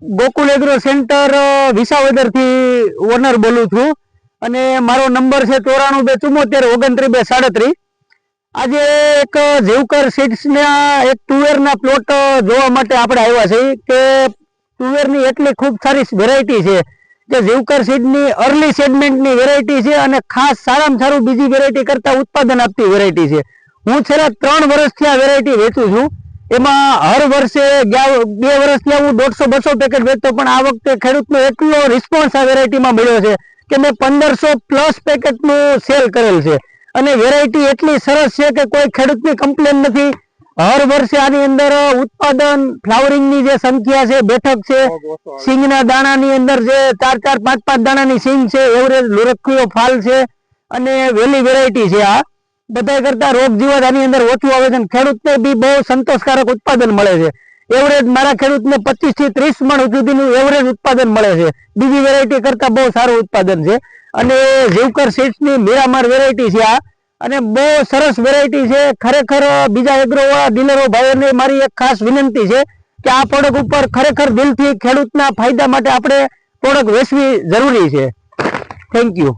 Gokul agro centre Visavadar થી honour બોલું છું અને મારો નંબર છે 942474 2937. આજે એક જેવકર સીડ્સ ના એક તુવેર ના પ્લોટ જોવા માટે આપણે આવ્યા છીએ કે તુવેર ની એટલી ખૂબ સારી વેરાયટી છે કે જેવકર સીડ ની અર્લી સેગમેન્ટ ની વેરાયટી છે અને ખાસ સારામાં સારું બીજી વેરાયટી કરતા ઉત્પાદન આપતી વેરાયટી છે. હું છેલ્લા 3 વર્ષથી આ વેરાયટી વેચું છું. એમાં હર વર્ષે 2 વર્ષથી હું 150-200 પેકેટ વેચતો, પણ આ વખતે ખેડૂતનો એટલો રિસ્પોન્સ આ વેરાયટીમાં મળ્યો છે કે મેં 1500+ પેકેટનું સેલ કરેલ છે અને વેરાયટી એટલી સરસ છે કે કોઈ ખેડૂતની કમ્પ્લેન નથી. હર વર્ષે આની અંદર ઉત્પાદન, ફ્લાવરિંગની જે સંખ્યા છે, બેઠક છે, સિંગના દાણાની અંદર જે 4-4, 5-5 દાણાની સિંગ છે, એવરેજ લુરખીઓ ફાલ છે અને વેલી વેરાયટી છે. આ બધા કરતા રોગ જીવાત આની અંદર ઓછું આવે છે અને ખેડૂતને બી બહુ સંતોષકારક ઉત્પાદન મળે છે. એવરેજ મારા ખેડૂતને 25 થી 30 મણ સુધીનું એવરેજ ઉત્પાદન મળે છે. બીજી વેરાયટી કરતા બહુ સારું ઉત્પાદન છે અને જેવકર સીડ્સની મીરામાર વેરાયટી છે આ અને બહુ સરસ વેરાયટી છે. ખરેખર બીજા એગ્રો વાળા ડીલરો ભાઈઓને મારી એક ખાસ વિનંતી છે કે આ પ્રોડક્ટ ઉપર ખરેખર દિલથી ખેડૂતના ફાયદા માટે આપણે પ્રોડક્ટ વેચવી જરૂરી છે. Thank you.